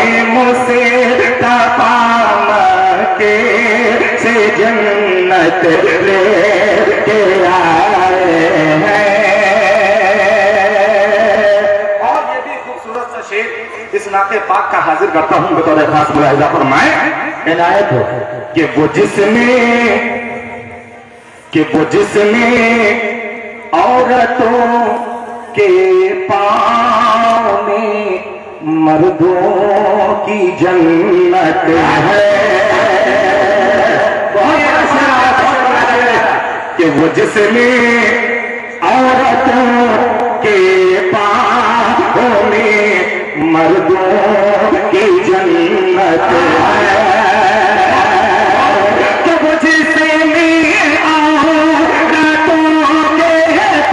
मुझसे के से जन्नत लेके आए हैं। और ये भी खूबसूरत सा शेर इस नाते पाक का हाजिर करता हूं बतौर खास मुलाहिजा फरमाए इनायत हो कि वो जिसमें औरतों के पाँव में मर्दों की जन्नत है। कि वो जिसमें औरतों के पाँव में मर्दों की जन्नत है। कि वो जिसमें औरतों के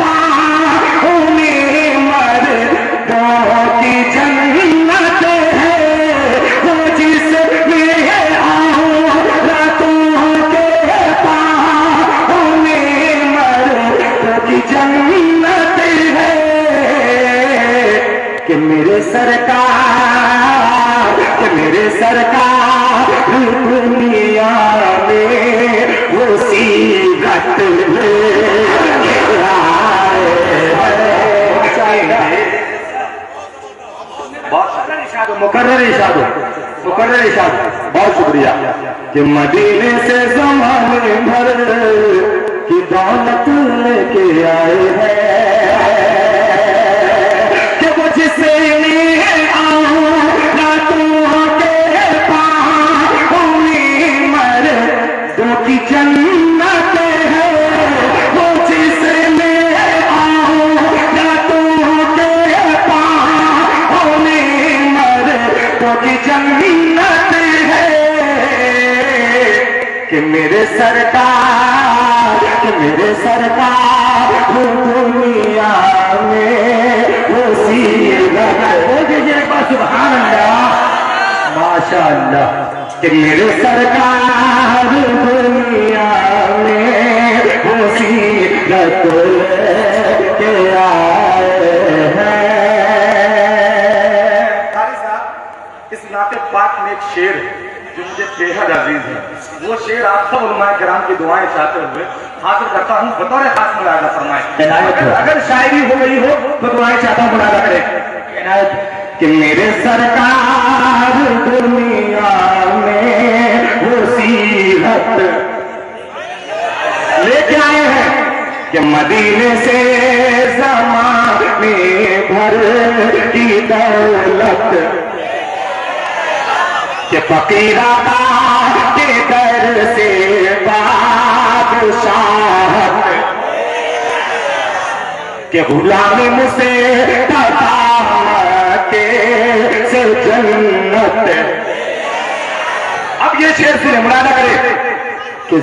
पाँव में मर्दों की जन्नत है। वो जिसमें औरतों के पाँव में मर्दों की जन्नत है। कि मेरे सरकार दुनिया में वो सीरत मुकर्रर इशाद बहुत शुक्रिया। कि मदीने से ज़माने भर की दौलत लेके आए हैं। कि वो जिसे की जन्नत है। वो जिसमें औरतों के पाँव में मर्दों की जन्नत है। कि मेरे सरकार दुनिया में वो सीरत हो दीजिए सुभान अल्लाह माशाअल्लाह। कि मेरे सरकार दुनिया में वो सीरत लेके आए हैं। इस नाते पाक में एक शेर है जो मुझे बेहद अजीज है। वो शेर आप सब उलमाए किराम की दुआएं चाहते हुए हाजिर करता हूँ बतौर खास मुलाहिजा फरमाए। अगर शायरी हो गई हो तो दुआएं चाहता हूँ मुलाहिजा करें। कि मेरे सरकार दुनिया में वो सीरत लेके आए हैं। कि मदीने से ज़माने भर की दौलत के फकीरा के दर से बादशाहत के गुलाम मुझसे से जन्नत। अब ये शेर सुने मुलाहिजा करें। कि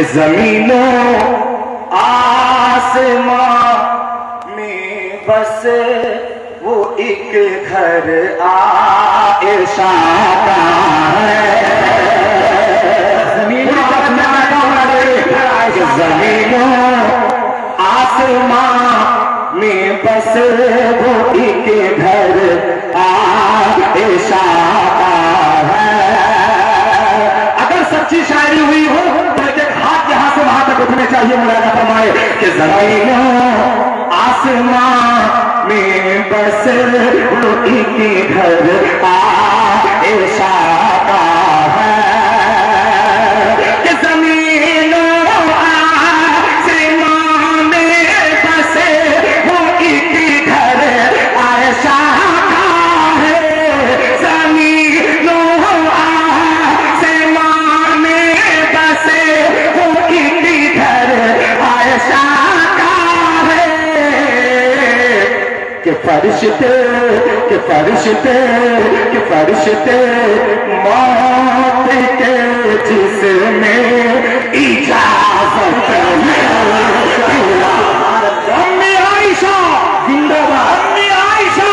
जमीनों आसमां में बस वो एक घर आएशा का है। जमीनों आसमां में बस वो एक घर आएशा का है। अगर सच्ची शायरी हुई हो तो एक हाथ यहां से वहां तक उठने चाहिए मुलाहिजा फरमाए। कि ज़मीनों आसमां में बस वो एक घर आएशा का है। कि ज़मीनों आसमां में बस वो एक घर आएशा का है। ज़मीनों आसमां में बस वो एक घर आएशा का है। कि फरिश्ते मौत के जिसमें इजाजत है। अम्मी आयशा जिंदाबाद, अम्मी आयशा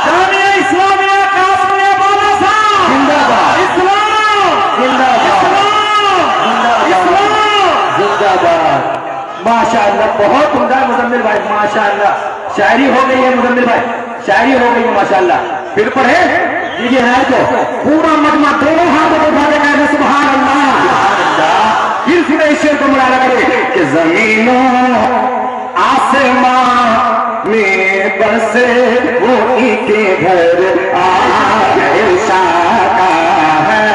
जामिया इस्लामिया कासमिया बाला साहब जिंदाबाद। इस्लाम जिंदाबाद। माशाअल्लाह बहुत उम्दा मुज़म्मिल मुजम्मिल भाई, माशाअल्लाह शायरी हो गई है मुजम्मिल भाई, शायरी हो गई है माशाअल्लाह। फिर पढ़े ये है तो पूरा मजमा दोनों हाथ उठा के कहते सुभान अल्लाह। फिर सुने इस शेर को मुलाजा करे कि जमीनों आसमां में बसे वो के घर आयशा का है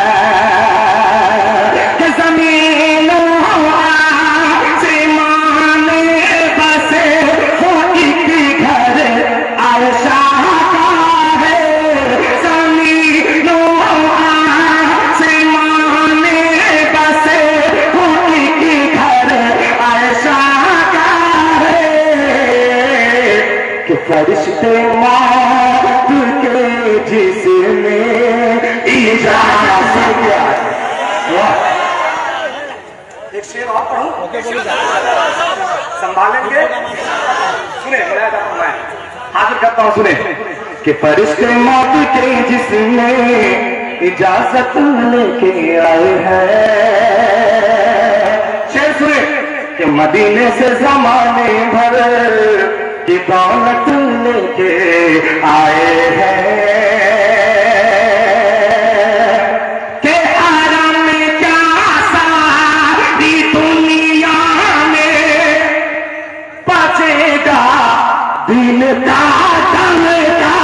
कि जमीनों आसमां में बसे वो के घर आयशा का है। जमीनों आसमां में बसे वो के घर आयशा का है कि फरिश्ते मौत के जिसमें इजाजत। एक शेर और पढ़ूं, संभालेंगे? सुने, मैं हाजिर करता हूं, सुने कि फरिश्ते मौत के जिसमें इजाजत लेके आए हैं। शेर सुने कि मदीने से जमाने भर की दौलत लेके आए हैं कि आराम में क्या सारी दुनिया में बचेगा दिन का दमका।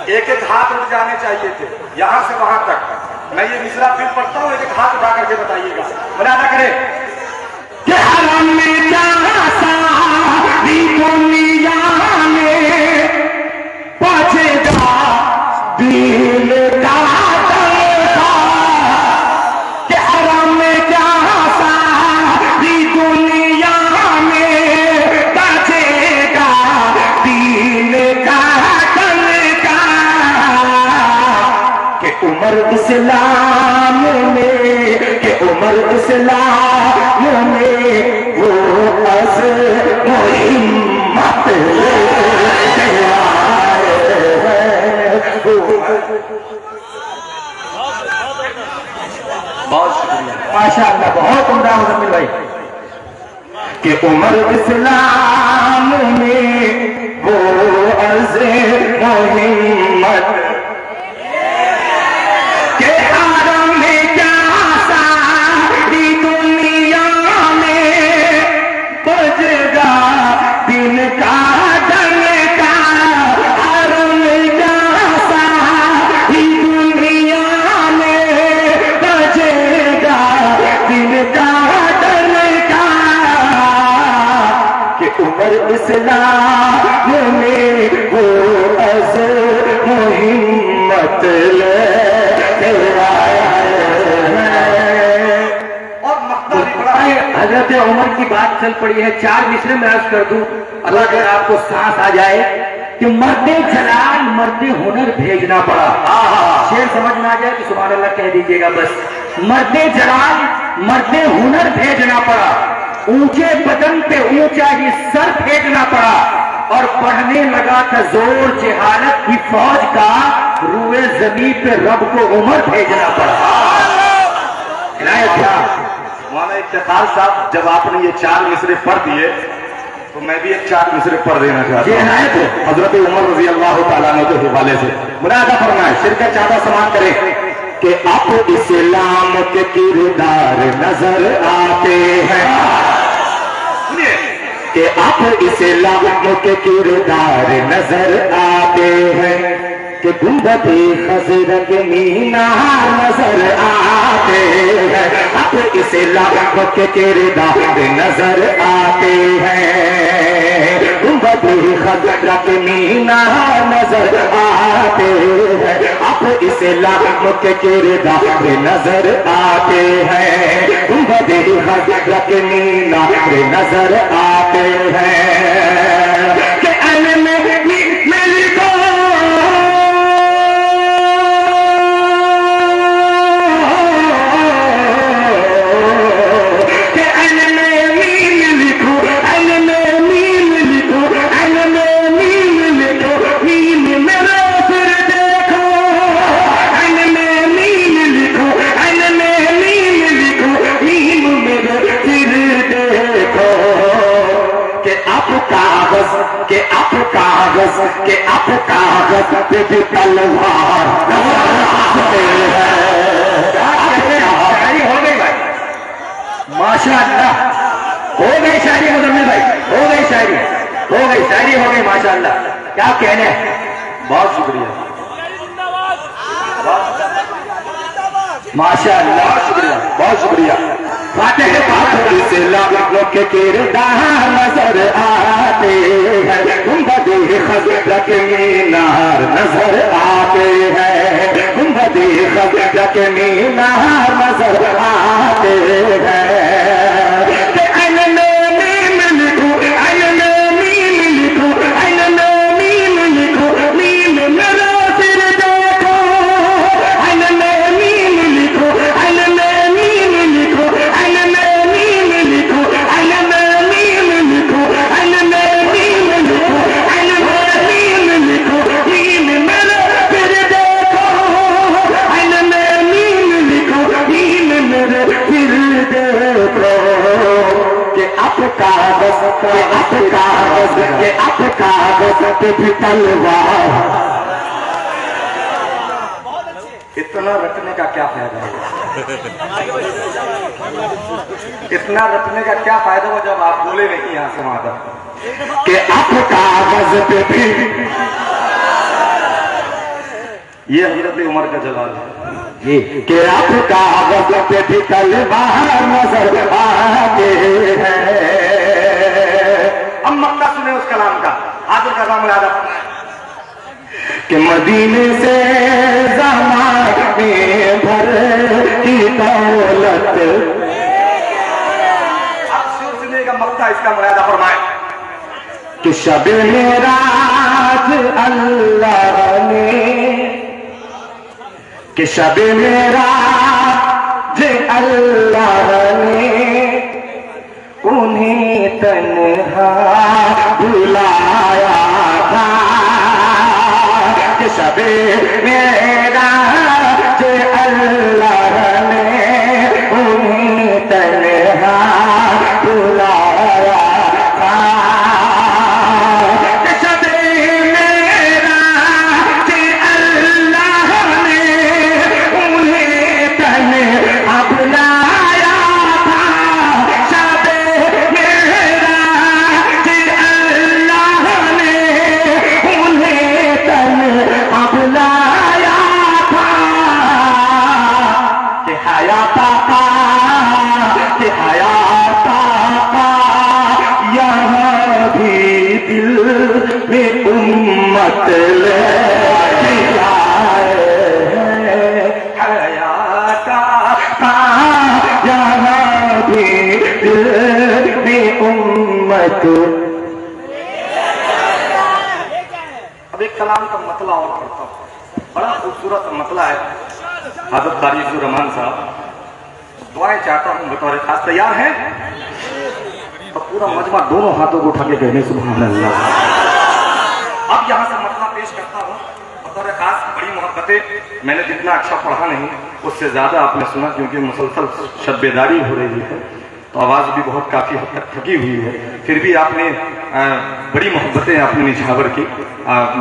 एक एक हाथ उठ जाने चाहिए थे यहां से वहां तक। मैं ये मिसरा फिर पढ़ता हूं, एक एक हाथ उठा करके बताइएगा, मुलाजा करें कि हराम में क्या सारी दुनिया में बचेगा दिल का दमका। कि हराम में क्या सारी दुनिया में बचेगा दिल का दमका। कि उमर इस्लाम में, कि उमर इस्लाम में वो अज़ हिम्मत लेके आए हैं। बहुत शुक्रिया, माशाअल्लाह, बहुत उम्दा मुजम्मिल भाई। कि उमर इस्लाम में वो अज़ हिम्मत के आराम में क्या सारी दुनिया में बजेगा दिन का दमका। आराम में क्या सारी दुनिया में बजेगा दिन का दमका। कि उमर इस्लाम में वो अज़ हिम्मत लेके आया है। और हजरत उमर की बात चल पड़ी है, 4 मिसरे में अर्ज कर दूं, अल्लाह अगर आपको सांस आ जाए कि मर्दे जलाल मर्दे हुनर भेजना पड़ा। शेर समझ में आ जाए तो सुभान अल्लाह कह दीजिएगा बस। मर्दे जलाल मर्दे हुनर भेजना पड़ा, ऊंचे बदन पे ऊंचा ही सर फेंकना पड़ा और बढ़ने लगा था जोर जहालत की फौज का। रूए जमीन पे रब को उमर भेजना पड़ा। मौलाना इफ्तिखार साहब, जब आपने ये 4 मिसरे पढ़ दिए तो मैं भी एक 4 मिसरे पढ़ देना चाहता हूं हजरत उमर रजी अल्लाह तआला अन्हु के हवाले से। मुनादा फरमाए, शिरकत चाहता समान करें कि आप इस्लाम के किरदार नजर आते हैं। सुनिए कि आप इस्लाम के किरदार नजर आते हैं कि गुंबदे खजरत मीनार नजर आते हैं। आप इस्लाम के किरदार नजर आते हैं। गुंबदे खजरत मीनार नजर आते हैं। आप इस्लाम के किरदार नजर आते हैं। गुंबदे खजरत मीनार नजर आते हैं। कि कागज के आप कागज के आप कागज पे भी तलवार नजर शायरी हो गई भाई, माशाअल्लाह हो गई शायरी मुजम्मिल भाई, हो गई शायरी, हो गई शायरी, हो गई माशाअल्लाह। क्या कहने, बहुत शुक्रिया माशाअल्लाह, शुक्रिया, बहुत शुक्रिया। फातिह पाक से लोगों के किरदार नजर आते हैं, गुंबदे खज़रा के मीनार नजर आते हैं, गुंबदे खज़रा के मीनार नजर आते हैं। कागज के आप कागज के आप कागज पे भी तलवार। इतना रटने का क्या फायदा है, इतना रटने का क्या फायदा हो जब आप बोले नहीं यहां से वहां तक कि आप कागज पे भी। ये हजरत उमर का जलाल है ये कि आप कागज पे भी तलवार नजर आते हैं। अब मक्का सुने उस कलाम का, हाजिर का नाम याद कि मदीने से ज़माने भर की दौलत। अब सुर सुने का मक्का, इसका मुरादा फरमाए कि शब मेराज अल्लाह ने, कि शब मेराज अल्लाह ने उन्हें तन्हा बुलाया था, कि शब मेराज अल्लाह ने उन्हें तन्हा बुलाया था, कि शब मेराज अल्लाह ने उन्हें तन्हा बुलाया था, शब मेराज अल्लाह ने उन्हें तन्हा बुलाया था, कि हयात आका, कि हयात आका यहाँ भी दिल में उम्मत ले आए हैं, हयात आका यहाँ भी दिल में उम्मत। अब एक कलाम का मतला और पढ़ता हूँ, बड़ा खूबसूरत मतला है। हज़रत कारी रहमान साहब दुआएं चाहता हूँ बतौर खास, तैयार हैं? तो पूरा मजमा दोनों हाथों को उठा के कहने सुभान अल्लाह। अब यहाँ से मतला पेश करता हूँ बतौर खास। बड़ी मोहब्बतें, मैंने जितना अच्छा पढ़ा नहीं उससे ज्यादा आपने सुना, क्योंकि मुसलसल शब्बेदारी हो रही है तो आवाज भी बहुत काफी हद तक थकी हुई है। फिर भी आपने बड़ी मोहब्बतें आपने निछावर की।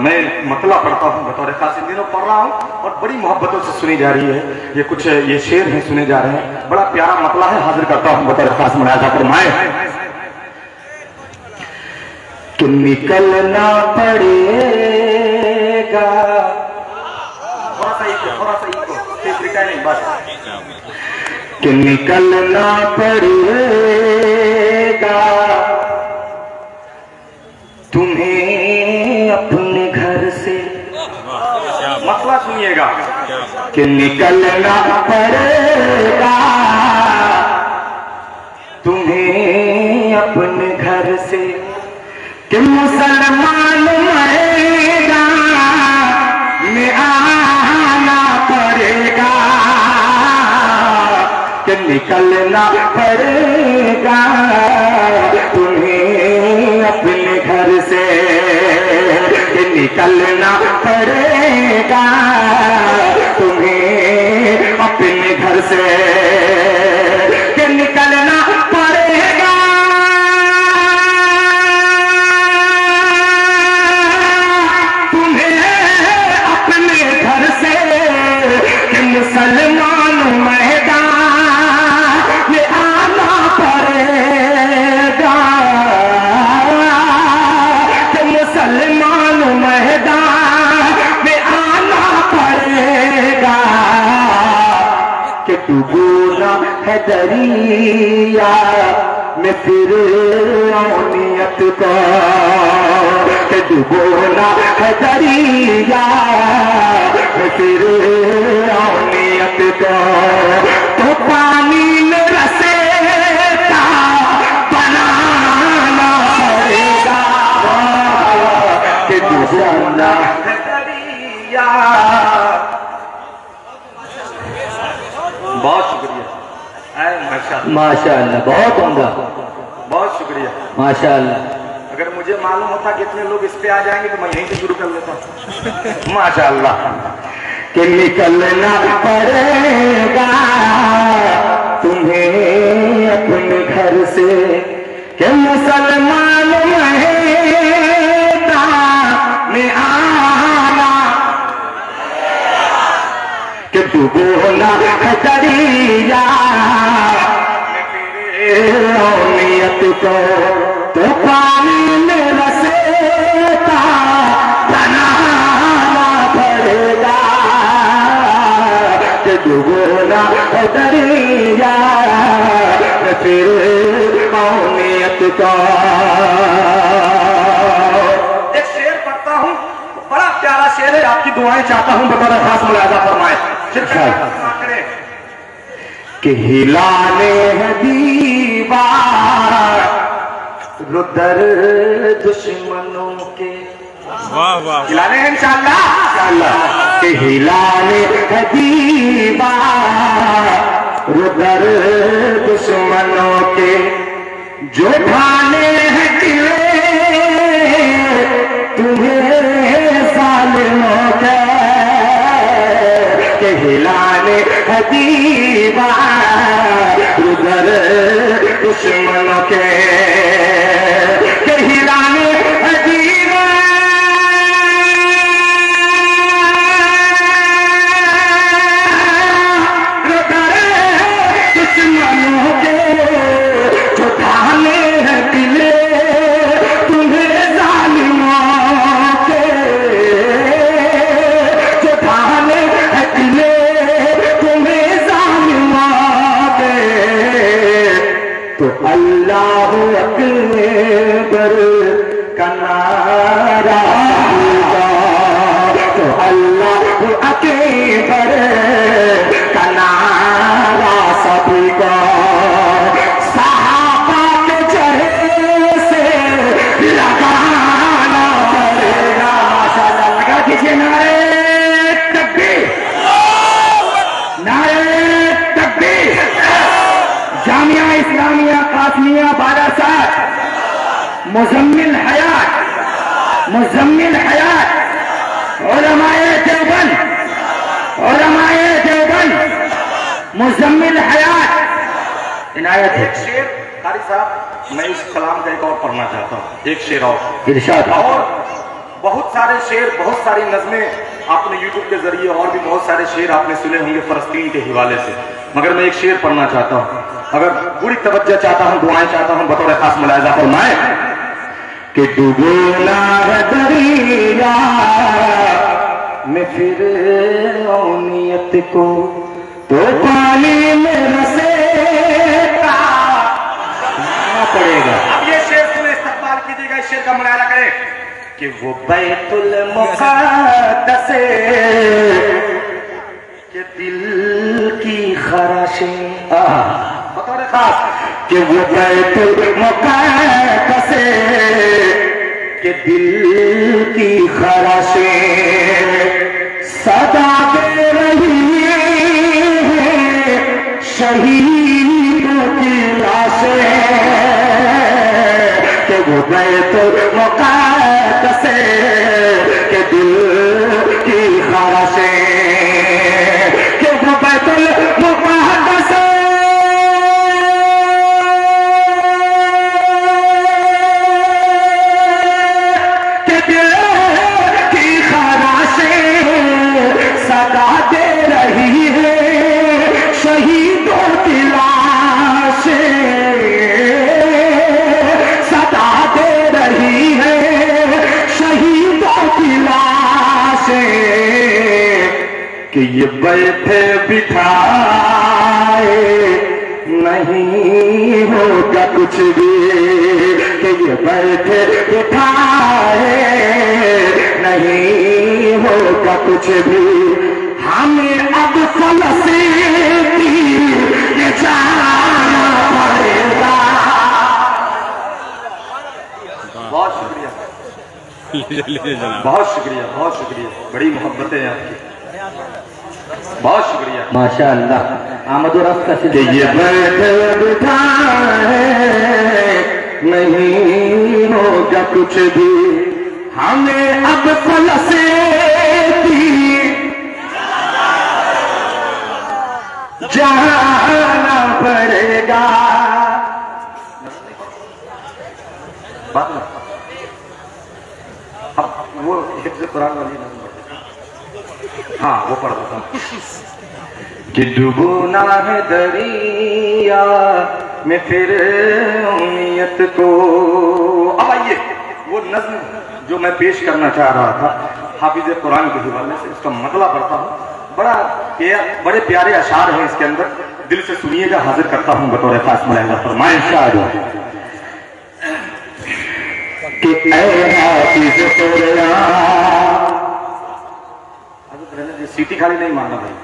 मैं मतला पढ़ता हूँ बतौर खास, इन दिनों पढ़ रहा हूँ और बड़ी मोहब्बतों से सुनी जा रही है। ये कुछ ये शेर हैं सुने जा रहे हैं, बड़ा प्यारा मतला है, हाजिर करता हूँ बतौर खास। मुनाजा फरमाए कि निकलना पड़ेगा, थोड़ा सा नहीं बस, कि निकलना पड़ेगा तुम्हें अपने घर से। मसला सुनिएगा कि निकलना पड़ेगा तुम्हें अपने घर से, कि मुसलमान मरेगा में आना पड़ेगा, कि निकलना पड़ेगा तुम्हें अपने घर से, कि निकलना पड़ेगा तुम्हें अपने घर से, कि निकलना पड़ेगा है दरिया में फिर औनियत को, कि डुबोना है दरिया में फिर औनियत को, तो पानी में रसेता बनाना पड़ेगा, कि डुबोना है दरिया। बहुत शुक्रिया, माशाअल्लाह, बहुत उम्दा, बहुत शुक्रिया, माशाअल्लाह। अगर मुझे मालूम होता कि इतने लोग इस पे आ जाएंगे तो मैं यहीं से शुरू कर लेता। माशाअल्लाह, कि निकलना पड़ेगा तुम्हें अपने घर से, कि मुसलमान में आना, कि डूबोना है दरिया औनियत को, तो पानी में रसेता बनाना पड़ेगा, कि डूबोना है दरिया फिर औनियत को। एक शेर पढ़ता हूँ, बड़ा प्यारा शेर है, आपकी दुआएं चाहता हूँ, बतौर खास मुलाजा फरमाए। कि हिलाने है दीवार रुदर दुश्मनों के, वाह वाह, हिलाने हैं इंशाअल्लाह, इंशाअल्लाह, कि हिलाने है दीवार रुदर दुश्मनों के, जो ढाने हैं किले तुम्हें जालिमों के, कि हिलाने है दीवार रुदर दुश्मनों के, कि हिलाने है दीवार रुदर दुश्मनों के, जो ढाले हैं किले तुम्हें जालिमों के, जो ढाले हैं किले तो अल्लाह अकबर का नारा होगा, तो अल्लाह अकबर का नारा सभी को, सहाबा के चेहरे से लगाना पड़ेगा। माशाअल्लाह, लगा दीजिए नारे तकबीर, नारे तकबीर। जामिया इस्लामिया कासमिया बारासात, मुजम्मिल हयात, मुजम्मिल हयात, उलमाए देवबंद, उलमाए देवबंद, मुजम्मिल हयात, इनायत है। एक शेर कारी साहब, मैं इस कलाम का एक और पढ़ना चाहता हूँ, एक शेर और इरशाद। और बहुत सारे शेर, बहुत सारी नज़में आपने यूट्यूब के जरिए और भी बहुत सारे शेर आपने सुने होंगे फलस्तीन के हवाले से, मगर मैं एक शेर पढ़ना चाहता हूँ। अगर पूरी तवज्जो चाहता हूँ, दुआएं चाहता हूँ, बतौर खास मुलाहिजा फरमाए, कि डूबोना है दरिया में फिर औनियत को, तो पानी में रसेता पड़ेगा। अब ये शेर सुने, इस्तकबाल कीजिएगा, इस शेर का मुलाहिजा करें, कि वो बैतुल मुक़द्दस के दिल की ख़राशें, बतौर खास, कि वो बैतुल मुक़द्दस के दिल की ख़राशें सदा दे रही है शहीदों की लाशें, कि वो बैतुल मुक़द्दस के दिल की ख़राशें, कि वो बैतुल मुक़द्दस के दिल की ख़राशें सदा दे रही है शहीदों की लाशें, सदा दे रही है शहीदों की लाशें, कि ये बैठे बिठाए नहीं होगा कुछ भी कि ये बैठे बिठाए, नहीं होगा कुछ भी, हमें अब फल से ये जाना पड़ेगा। बहुत शुक्रिया, बहुत शुक्रिया, बहुत शुक्रिया, बड़ी मोहब्बतें हैं आपकी, बहुत शुक्रिया, माशाअल्लाह। आमद रफ का ये बैठे बिठाए, नहीं होगा कुछ भी, हमें अब फल से जाना पड़ेगा। अब वो हिफ्ज़ कुरान वाली नज़म पढ़, हाँ वो पढ़ देता हूँ कि डूबना है दरिया में फिर उम्मीद को। अब आइए वो नज़्म जो मैं पेश करना चाह रहा था हाफिज़ कुरान के हवाले से, उसका मतलब पढ़ता हूँ। बड़े प्यारे अशार हैं इसके अंदर, दिल से सुनिएगा, हाजिर करता हूँ बतौर खास मुलाहिज़ा फरमाएं। कि ऐ हाफिज़ कुरान, सीटी खाली नहीं मारना भाई,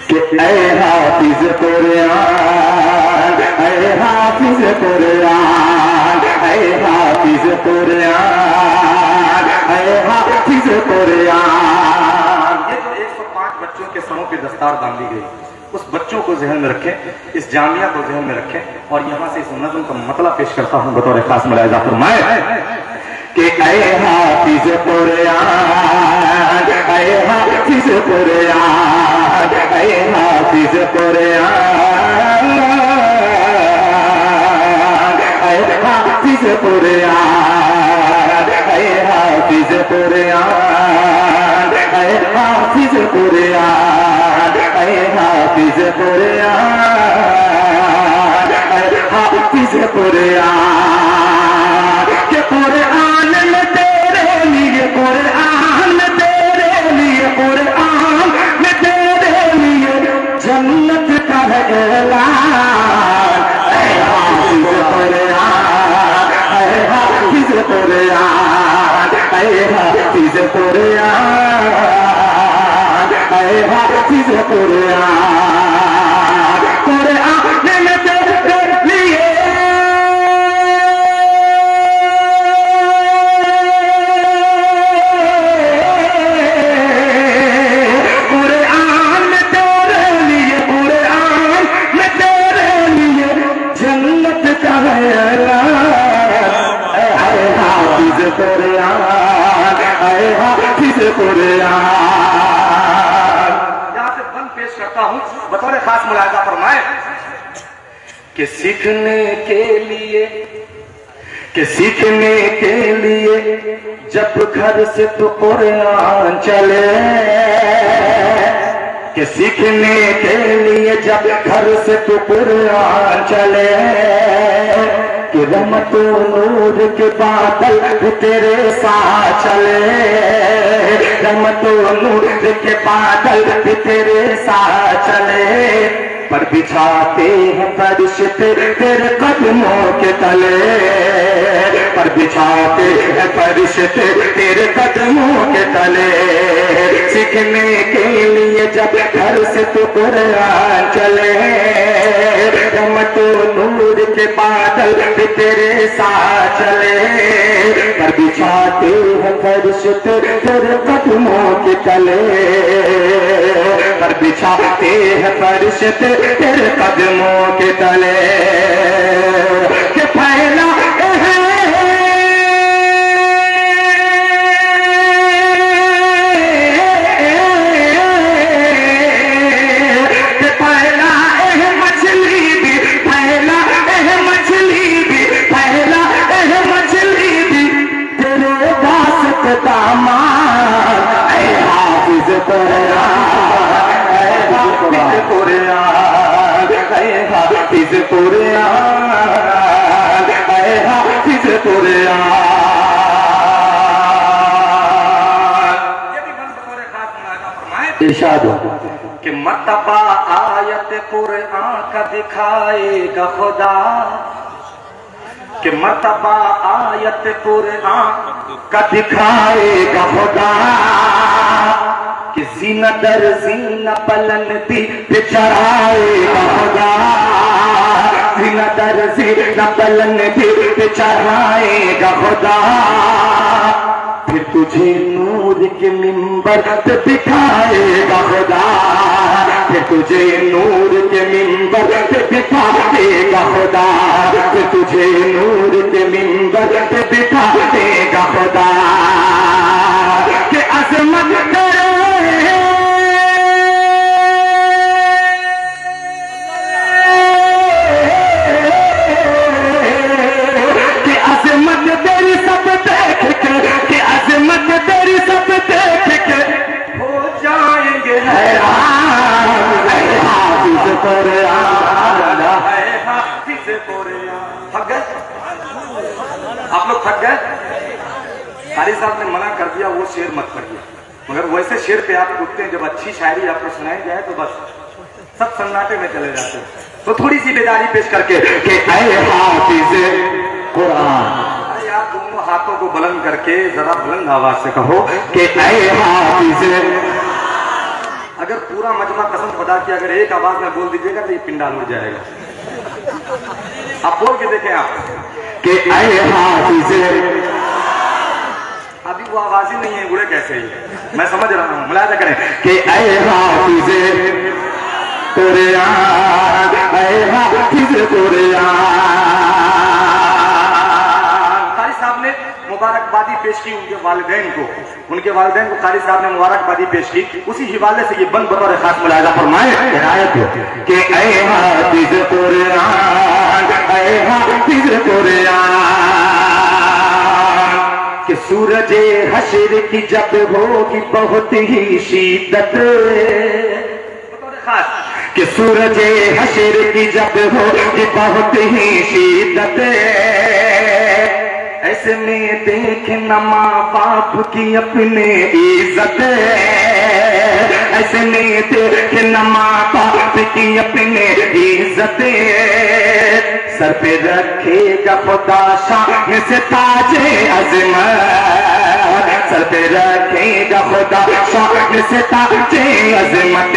कि ऐ हाफिज़ कुरान, ऐ हाफिज़ कुरान, ऐ हाफिज़ कुरान, ऐ हाफिज़ कुरान। ये जो 105 बच्चों के सरों पे दस्तार बांधी गई, उस बच्चों को ज़हन में रखें, इस जामिया को ज़हन में रखें, और यहाँ से इस नज़्म का मतलब पेश करता हूँ बतौर खास मुलाहिज़ा फरमाएं कि ऐ हाफिज़ कुरान, ऐ हाफिज़ कुरान, ऐ हाफिज़ कुरान, ऐ हाफिज़ कुरान, ऐ हाफिज़ कुरान, ऐ हाफिज़ कुरान, ऐ हाफिज़ कुरान, ऐ हाफिज़ कुरान, के कुरान में तेरे लिए, कुरान में तेरे लिए, कुरान में तेरे लिए जन्नत का है ऐलान। ऐ हाफिज़ कुरान, ऐ हाफिज़ कुरान, ऐ हाफिज़ कुरान, ऐ हाफिज़ कुरान, कुरान में तेरे लिए यहां से बंद पेश करता हूं बतौर खास मुलाहिज़ा फरमाए कि सीखने के लिए, कि सीखने के लिए जब घर से तो कुरान चले, कि सीखने के लिए जब घर से तो कुरान चले, कि रहमत नूर के बादल तेरे साथ चले, रहमत नूर के बादल तेरे साथ चले, पर बिछाते हैं फरिश्ते तेरे कदमों के तले, पर बिछाते हैं फरिश्ते तेरे कदमों के तले। सीखने के लिए जब घर से तो कुरान चले, रहमत नूर के बादल तेरे साथ चले, पर बिछाते हैं फरिश्ते तेरे कदमों के तले, पर बिछाते हैं फरिश्ते तेरे कदमों के तले, के फैला इरशाद हो कि मर्तबा आयत कुरान दिखाएगा खुदा कि मर्तबा आयत कुरान का दिखाएगा खुदा कि जीना दर जीना बुलंदी पे चढ़ाएगा खुदा, जीना दर जीना बुलंदी पे चढ़ाएगा खुदा। फिर तुझे नूर के मिंबर पे बिठाएगा खुदा, फिर तुझे नूर के मिंबर पे बिठाएगा खुदा, फिर तुझे नूर के मिंबर पे बिठाएगा खुदा। कि अज़मत तेरे कि अज़मत तेरी सब देख के, कि अज़मत तेरी सब देख के हो जाएंगे हैरान। हाफिज़ कुरान, हाफिज़ कुरान। थक गए आप लोग, थक गए? कारी साहब ने मना कर दिया वो शेर मत पढ़िए, मगर वैसे शेर पे आप उठते हैं जब अच्छी शायरी आपको सुनाई जाए तो बस सब सन्नाटे में चले जाते हैं। तो थोड़ी सी बेदारी पेश करके कि ऐ हाफिज़ कुरान, अरे आप दोनों हाथों को बुलंद करके जरा बुलंद आवाज से कहो कि ऐ हाफिज़। अगर पूरा मजमा कसम खुदा की अगर एक आवाज में बोल दीजिएगा तो ये पिंडाल उड़ जाएगा। आप बोल के देखें आप कि ऐ हाफिज़। अभी वो आवाज ही नहीं है, उड़े कैसे ही? मैं समझ रहा हूँ, मुलायदा करें कि ऐ हाफिज़ कुरान, ऐ हाफिज़ कुरान। कारी साहब ने मुबारकबादी पेश की उनके वालिदैन को, उनके वालिदैन को कारी साहब ने मुबारकबादी पेश की। उसी हवाले से ये बंद बतौर खास मुलायदा फरमाए कि ऐ हाफिज़ कुरान, ऐ हाफिज़ कुरान। कि सूरज हशर की जब होगी बहुत ही शिद्दत, कि सूरज हशर की जब होगी बहुत ही शिद्दत, ऐसे में देखना माँ बाप की अपने इज्जत, ऐसे में देखना माँ बाप की अपने इज्जत। सर पे रखेगा खुदा शान से ताजे अज़मत, सर पे रखेगा खुदा शान से ताजे अज़मत।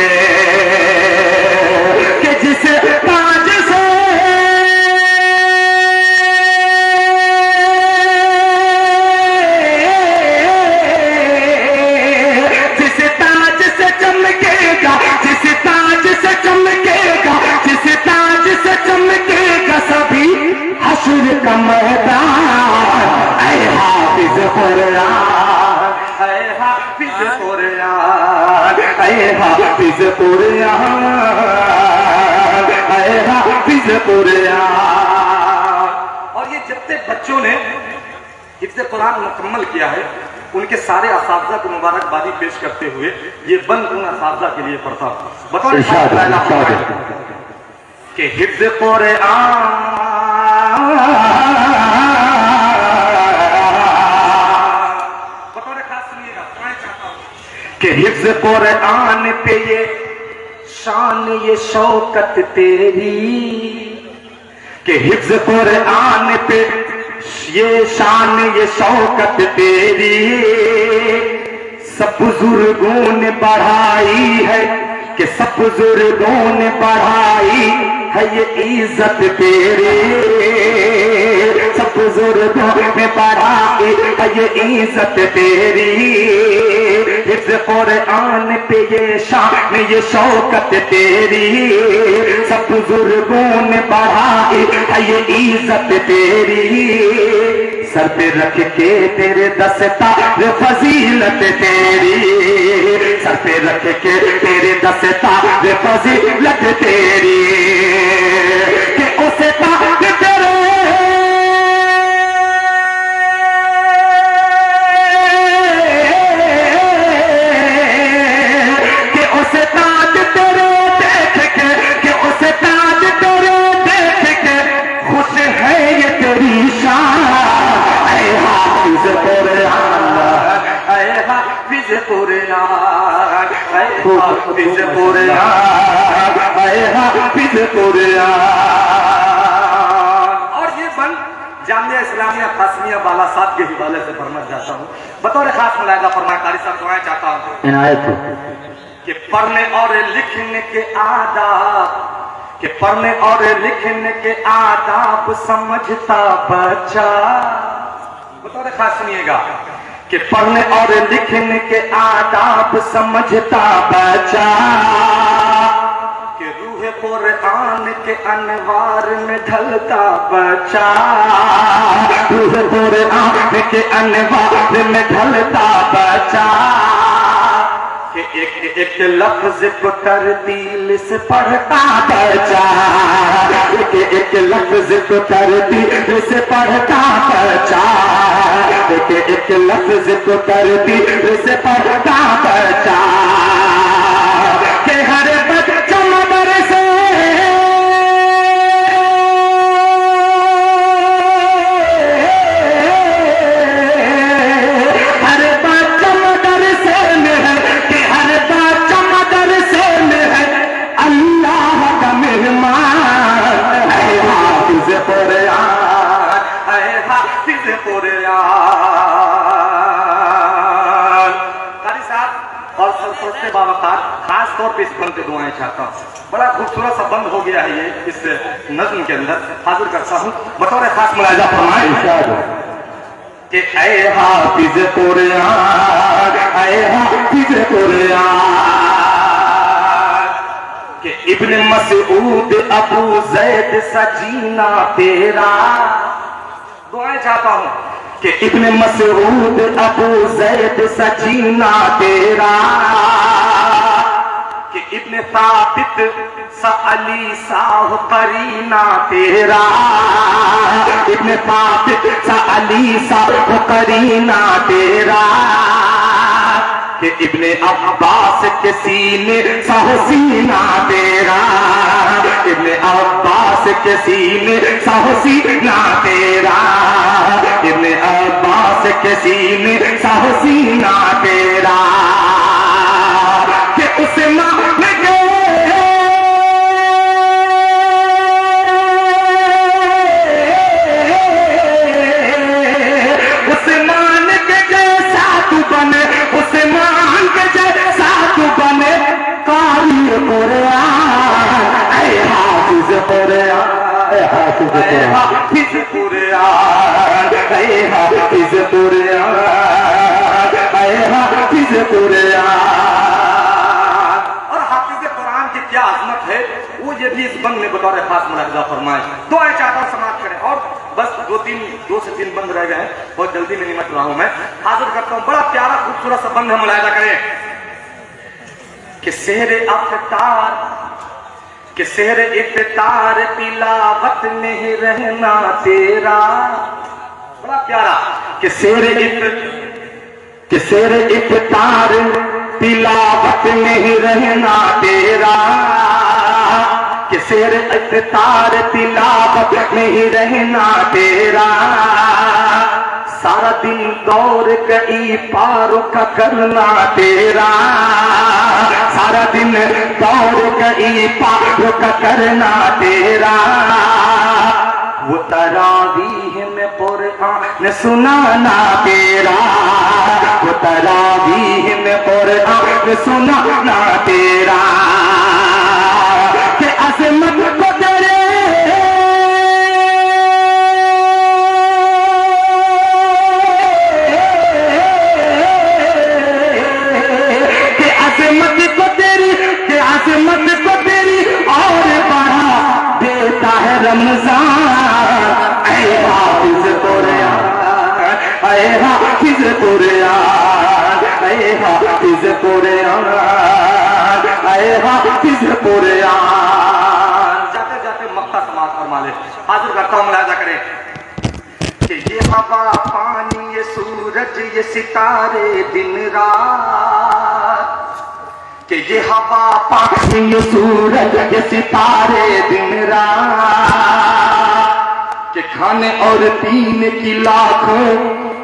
कि जिस ताज से चमकेगा, जिस ताज से चमकेगा, जिस ताज से चमकेगा सभी हश्र का मैदान। ऐ हाफिज़ कुरान, ऐ हाफिज़ कुरान, ऐ हाफिज़ कुरान, ऐ हाफिज़ कुरान। और ये जितने बच्चों ने हिफ्ज़ कुरान मुकम्मल किया है उनके सारे असातिज़ा को मुबारकबादी पेश करते हुए ये बंद उन असातिज़ा के लिए पढ़ता बताओ कि हिफ्ज़ कुरान बतौर खास सुनिएगा, मैं चाहता हूं कि हिफ्ज़ कुरान पे ये शान ये शौकत तेरी, कि हिफ्ज़ कुरान पे ये शान ये शौकत तेरी सब बुजुर्गों ने बढ़ाई है, कि सब बुजुर्गों ने बढ़ाई है ये इज्जत तेरी, सब बुजुर्गों ने बढ़ाई है ये इज्जत तेरी। हिफ्ज़ कुरान पे ये शान ये शौकत तेरी, सब बुजुर्गों ने बढ़ाई है ये इज्जत तेरी। सर पे रख के तेरे दस्तार फजीलत तेरी, सर पे रख के तेरे दस्तार फजीलत तेरी, कि उसे ताज तेरे देख के, कि उसे ताज तेरे देख के खुश है ये तेरी शान। ऐ हाफिज़ कुरान, ऐ हाफिज़ कुरान, ऐ हाफिज कुरान, आए हाफिज कुरान। और ये बंद जामिया इस्लामिया कासमिया बालासात के हवाले से पढ़ना चाहता हूँ। बतौर खास मुलाहिजा फरमाए, कारी साहब दुआएं चाहता हूँ कि पढ़ने और लिखने के आदाब, कि पढ़ने और लिखने के आदाब समझता बच्चा। बतौर खास सुनिएगा कि पढ़ने और लिखने के आदाब समझता बच्चा, कि रूह कुरान के अनवार में ढलता बच्चा, रूह कुरान के अनवार में ढलता बच्चा, कि एक लफ्ज को तरतील से पढ़ता बच्चा, एक लफ्ज को तरतील से पढ़ता बच्चा, एक लफ्ज को तरतील से पढ़ता बच्चा, कि हर बच्चा मदरसे खास तौर पे इस बंद के दुआएं चाहता हूँ। बड़ा खूबसूरत सा बंद हो गया है ये इस नज्म के अंदर, हाजिर करता हूँ बतौर खास मुलाहिजा फरमाए कि ऐ हाफिज कुरान, ऐ हाफिज कुरान, कि इब्न मसऊद अबू जैद सजीना तेरा। दुआएं चाहता हूँ कि इब्न मसऊद अबू जैद सजीना तेरा, कि इब्न साबित अली साह करीना तेरा, इब्न साबित अली साह करीना तेरा, कि इब्न अब्बास के सीने साह सीना तेरा, इब्न अब्बास के सीने साह सीना तेरा, इब्न अब्बास के सीने साह सीना तेरा, कि उस्मान के उस्मान के जैसा तू बने, उस्मान के जैसा तू बने कारी कुरान, ऐ हाफिज कुरान, ऐ हाफिज कुरान, ऐ हाफिज कुरान, ऐ हाफिज कुरान। और हाफिज कुरान की क्या अजमत है वो ये भी इस बंद में बतौर खास मुलाहिजा फरमाए। दुआएं चाहता हूं समाप्त करें और बस दो से तीन बंद रह गए हैं, बहुत जल्दी में निमट रहा हूं मैं, हाजिर करता हूं। बड़ा प्यारा खूबसूरत सा बंद है, मुलाहिजा करें कि शेर अफ्तार, कि शेर इफ्तार तिलावत में ही रहना तेरा। बड़ा प्यारा कि शेर इफ्तार तिलावत में ही रहना तेरा, कि शेर इफ्तार तिलावत में ही रहना तेरा, सारा दिन दौर कई पारों का करना तेरा, सारा दिन दौर कई पारों का करना तेरा, वो तरावीह में कुरान सुनाना तेरा, वो तरावीह में कुरान सुनाना तेरा, कि अज़मत को तेरे अज़मत को तेरी और बढ़ा देता है रमजान, ऐ हाफिज कुरान, ऐ हाफिज कुरान, ऐ हाफिज कुरान, ऐ हाफिज कुरान। जाते जाते मक्का समाप्त फरमा ले, हाजिर करता हूं, मुलाहिजा करें कि ये हवा पानी ये सूरज ये सितारे दिन रात, कि ये हवा पानी ये सूरज ये सितारे दिन रात, कि खाने और पीने की लाखों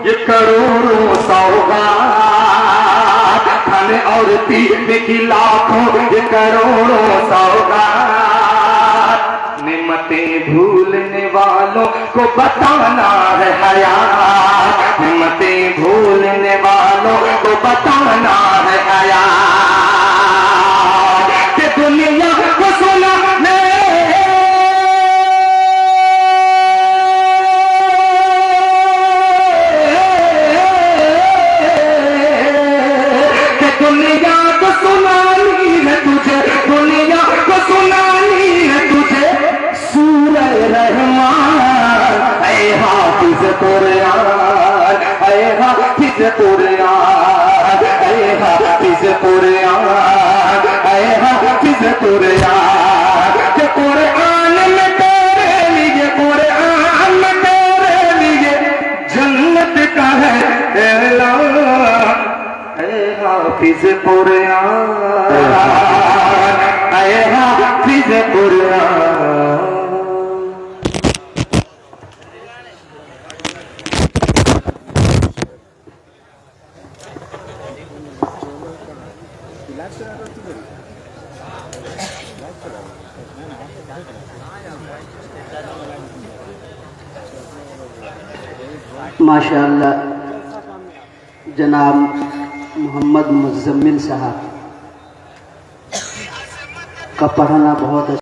ये करोड़ों सौगात, जान और पीर की लाखों करोड़ों सौगात। निमतें भूलने वालों को बताना है हयात, निमतें भूलने वालों को बताना है हयात। कि दुनिया को सुनाने कुरान, ऐ हाफिज़ कुरान, ऐ हाफिज़ कुरान, ऐ हाफिज़ कुरान। के कुरान में तेरे लिए, कुरान में तेरे लिए जन्नत का है ऐलान। ऐ हाफिज़ कुरान, ऐ हाफिज़ कुरान। माशाअल्लाह जनाब मोहम्मद मुज़म्मिल साहब का पढ़ाना बहुत अच्छा।